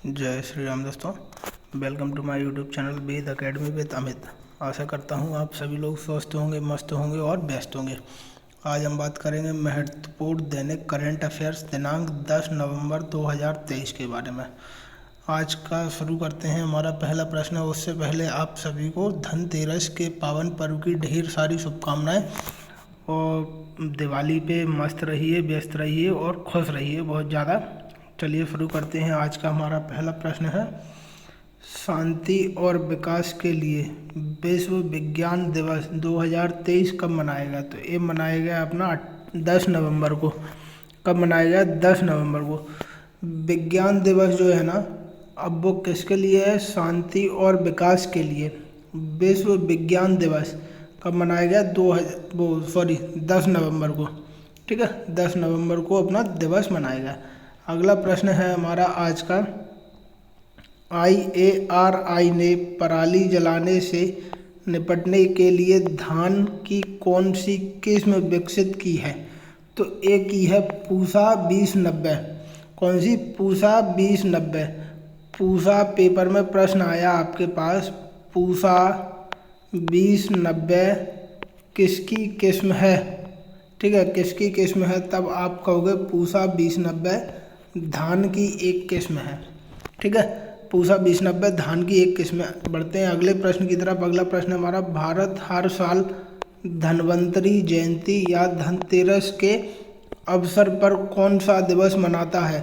जय श्री राम दोस्तों, welcome to my YouTube channel Ved academy with Amit. आशा करता हूँ आप सभी लोग स्वस्थ होंगे, मस्त होंगे और बेस्ट होंगे। आज हम बात करेंगे महत्वपूर्ण दैनिक करंट अफेयर्स दिनांक 10 नवंबर 2023 के बारे में। आज का शुरू करते हैं। हमारा पहला प्रश्न है, उससे पहले आप सभी को धनतेरस के पावन पर्व की ढेर सारी शुभकामनाएँ और दिवाली पे मस्त रहिए, व्यस्त रहिए और खुश रहिए बहुत ज़्यादा। चलिए शुरू करते हैं। आज का हमारा पहला प्रश्न है, शांति और विकास के लिए विश्व विज्ञान दिवस 2023 कब मनाया गया? तो ये मनाया गया अपना 10 नवंबर को। कब मनाया गया? 10 नवंबर को। विज्ञान दिवस जो है ना, अब वो किसके लिए है? शांति और विकास के लिए। विश्व विज्ञान दिवस कब मनाया गया? 10 नवंबर को। ठीक है, 10 नवंबर को अपना दिवस मनाया गया। अगला प्रश्न है हमारा आज का, IARI ने पराली जलाने से निपटने के लिए धान की कौन सी किस्म विकसित की है? तो एक की है पूसा 2090। कौन सी? पूसा 2090। पूसा पेपर में प्रश्न आया आपके पास, पूसा 2090 किसकी किस्म है? ठीक है, किसकी किस्म है? तब आप कहोगे पूसा 2090 धान की एक किस्म है। ठीक है, पूसा 2090 धान की एक किस्म है। बढ़ते हैं अगले प्रश्न की तरफ। अगला प्रश्न हमारा, भारत हर साल धन्वंतरी जयंती या धनतेरस के अवसर पर कौन सा दिवस मनाता है?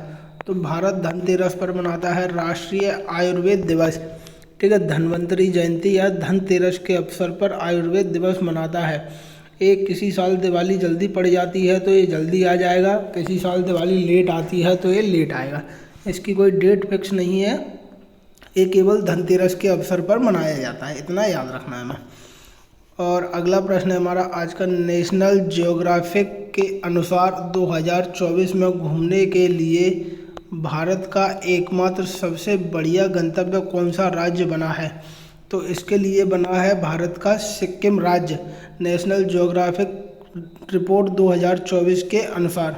तो भारत धनतेरस पर मनाता है राष्ट्रीय आयुर्वेद दिवस। ठीक है, धन्वंतरी जयंती या धनतेरस के अवसर पर आयुर्वेद दिवस मनाता है। एक किसी साल दिवाली जल्दी पड़ जाती है तो ये जल्दी आ जाएगा, किसी साल दिवाली लेट आती है तो ये लेट आएगा। इसकी कोई डेट फिक्स नहीं है, ये केवल धनतेरस के अवसर पर मनाया जाता है, इतना याद रखना है हमें। और अगला प्रश्न है हमारा आज का, नेशनल जियोग्राफिक के अनुसार 2024 में घूमने के लिए भारत का एकमात्र सबसे बढ़िया गंतव्य कौन सा राज्य बना है? तो इसके लिए बना है भारत का सिक्किम राज्य, नेशनल जियोग्राफिक रिपोर्ट 2024 के अनुसार।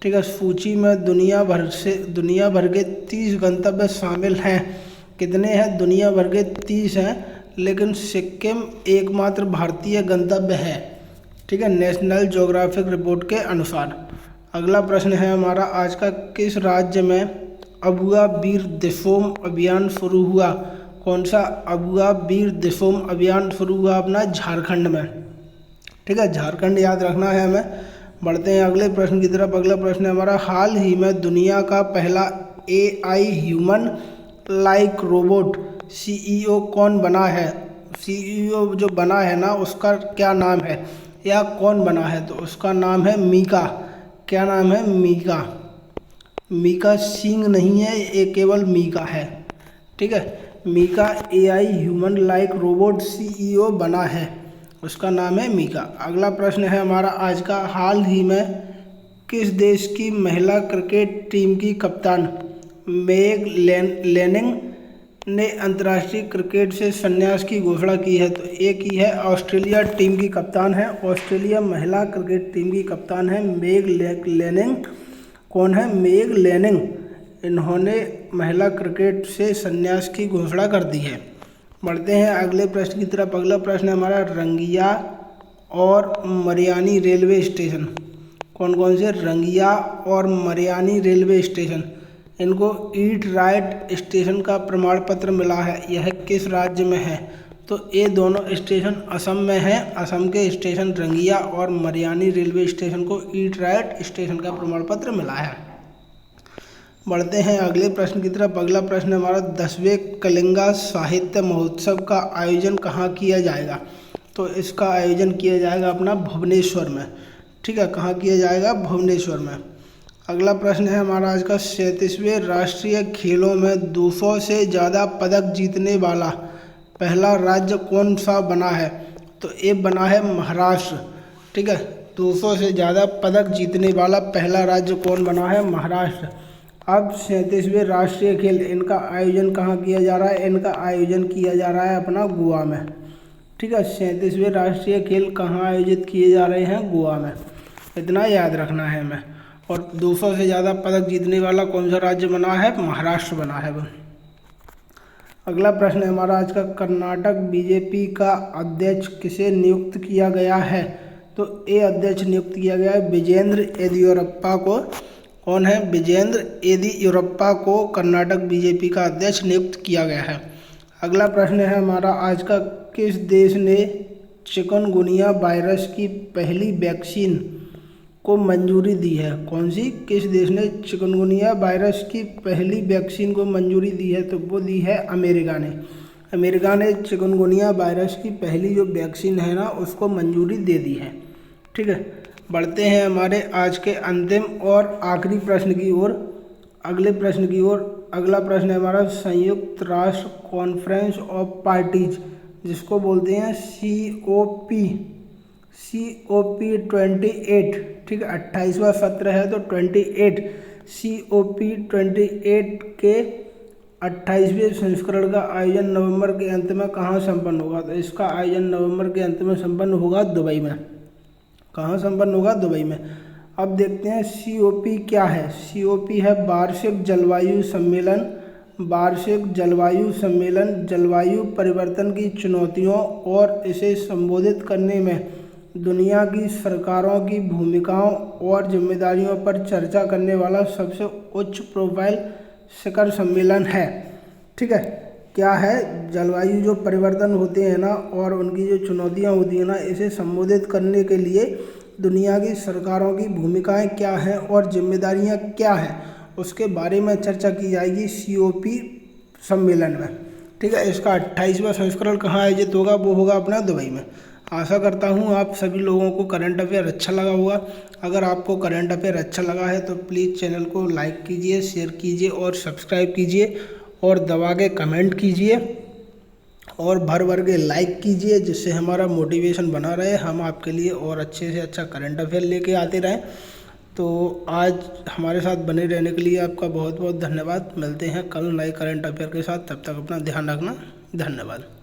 ठीक है, सूची में दुनिया भर के 30 गंतव्य शामिल हैं। कितने हैं? दुनिया भर के 30 हैं, लेकिन सिक्किम एकमात्र भारतीय गंतव्य है। ठीक है, नेशनल जियोग्राफिक रिपोर्ट के अनुसार। अगला प्रश्न है हमारा आज का, किस राज्य में अबुआ बीर दिसोम अभियान शुरू हुआ? कौन सा? अबुआ बीर दिसोम अभियान शुरू हुआ अपना झारखंड में। ठीक है, झारखंड याद रखना है हमें। बढ़ते हैं अगले प्रश्न की तरफ। अगला प्रश्न है हमारा, हाल ही में दुनिया का पहला AI human like robot CEO कौन बना है? CEO जो बना है ना, उसका क्या नाम है या कौन बना है? तो उसका नाम है मीका। क्या नाम है? मीका। मीका सिंह नहीं है, ये केवल मीका है। ठीक है, Mika AI human like robot CEO बना है, उसका नाम है मीका। अगला प्रश्न है हमारा आज का, हाल ही में किस देश की महिला क्रिकेट टीम की कप्तान मेग लेनिंग ने अंतर्राष्ट्रीय क्रिकेट से संन्यास की घोषणा की है? तो एक ही है, ऑस्ट्रेलिया टीम की कप्तान है। ऑस्ट्रेलिया महिला क्रिकेट टीम की कप्तान है मेग लेनिंग। कौन है? Meg Lanning. इन्होंने महिला क्रिकेट से संन्यास की घोषणा कर दी है। बढ़ते हैं अगले प्रश्न की तरफ। अगला प्रश्न है हमारा, रंगिया और मरियानी रेलवे स्टेशन, कौन कौन से? रंगिया और मरियानी रेलवे स्टेशन, इनको ईट राइट स्टेशन का प्रमाण पत्र मिला है। यह किस राज्य में है? तो ये दोनों स्टेशन असम में हैं। असम के स्टेशन रंगिया और मरियानी रेलवे स्टेशन को ईट राइट स्टेशन का प्रमाण पत्र मिला है। बढ़ते हैं अगले प्रश्न की तरफ। अगला प्रश्न हमारा, 10वें कलिंगा साहित्य महोत्सव का आयोजन कहाँ किया जाएगा? तो इसका आयोजन किया जाएगा अपना भुवनेश्वर में। ठीक है, कहाँ किया जाएगा? भुवनेश्वर में। अगला प्रश्न है हमारा आज का, 37वें राष्ट्रीय खेलों में 200 से ज़्यादा पदक जीतने वाला पहला राज्य कौन सा बना है? तो ये बना है महाराष्ट्र। ठीक है, 200 से ज़्यादा पदक जीतने वाला पहला राज्य कौन बना है? महाराष्ट्र। अब 37वें राष्ट्रीय खेल, इनका आयोजन कहाँ किया जा रहा है? इनका आयोजन किया जा रहा है अपना गोवा में। ठीक है, 37वें राष्ट्रीय खेल कहाँ आयोजित किए जा रहे हैं? गोवा में, इतना याद रखना है हमें। और 200 से ज़्यादा पदक जीतने वाला कौन सा राज्य बना है? महाराष्ट्र बना है। अगला प्रश्न है हमारा आज का, कर्नाटक बीजेपी का अध्यक्ष किसे नियुक्त किया गया है? तो ये अध्यक्ष नियुक्त किया गया है विजेंद्र येदियुरप्पा को। कौन है? विजेंद्र येदियुरप्पा को कर्नाटक बीजेपी का अध्यक्ष नियुक्त किया गया है। अगला प्रश्न है हमारा आज का, किस देश ने चिकनगुनिया वायरस की पहली वैक्सीन को मंजूरी दी है? कौन सी? किस देश ने चिकनगुनिया वायरस की पहली वैक्सीन को मंजूरी दी है? तो वो दी है अमेरिका ने। अमेरिका ने चिकनगुनिया वायरस की पहली जो वैक्सीन है ना उसको मंजूरी दे दी है। ठीक है, बढ़ते हैं हमारे आज के अंतिम और आखिरी प्रश्न की ओर, अगले प्रश्न की ओर। अगला प्रश्न है हमारा, संयुक्त राष्ट्र कॉन्फ्रेंस ऑफ पार्टीज जिसको बोलते हैं COP28, ठीक है, 28वां सत्र है तो 28 COP28 के 28वें संस्करण का आयोजन नवंबर के अंत में कहाँ संपन्न होगा? तो इसका आयोजन नवंबर के अंत में संपन्न होगा दुबई में। कहाँ संपन्न होगा? दुबई में। अब देखते हैं COP क्या है। COP है वार्षिक जलवायु सम्मेलन। वार्षिक जलवायु सम्मेलन जलवायु परिवर्तन की चुनौतियों और इसे संबोधित करने में दुनिया की सरकारों की भूमिकाओं और जिम्मेदारियों पर चर्चा करने वाला सबसे उच्च प्रोफाइल शिखर सम्मेलन है। ठीक है, क्या है? जलवायु जो परिवर्तन होते हैं ना और उनकी जो चुनौतियां होती हैं ना, इसे संबोधित करने के लिए दुनिया की सरकारों की भूमिकाएं क्या हैं और जिम्मेदारियां क्या हैं उसके बारे में चर्चा की जाएगी COP सम्मेलन में। ठीक है, इसका 28वां संस्करण कहाँ आयोजित होगा? वो होगा अपना दुबई में। आशा करता हूँ आप सभी लोगों को करंट अफेयर अच्छा लगा होगा। अगर आपको करंट अफेयर अच्छा लगा है तो प्लीज़ चैनल को लाइक कीजिए, शेयर कीजिए और सब्सक्राइब कीजिए और दबा के कमेंट कीजिए और भर भर के लाइक कीजिए, जिससे हमारा मोटिवेशन बना रहे, हम आपके लिए और अच्छे से अच्छा करंट अफेयर लेके आते रहें। तो आज हमारे साथ बने रहने के लिए आपका बहुत बहुत धन्यवाद। मिलते हैं कल नए करंट अफेयर के साथ, तब तक अपना ध्यान रखना। धन्यवाद।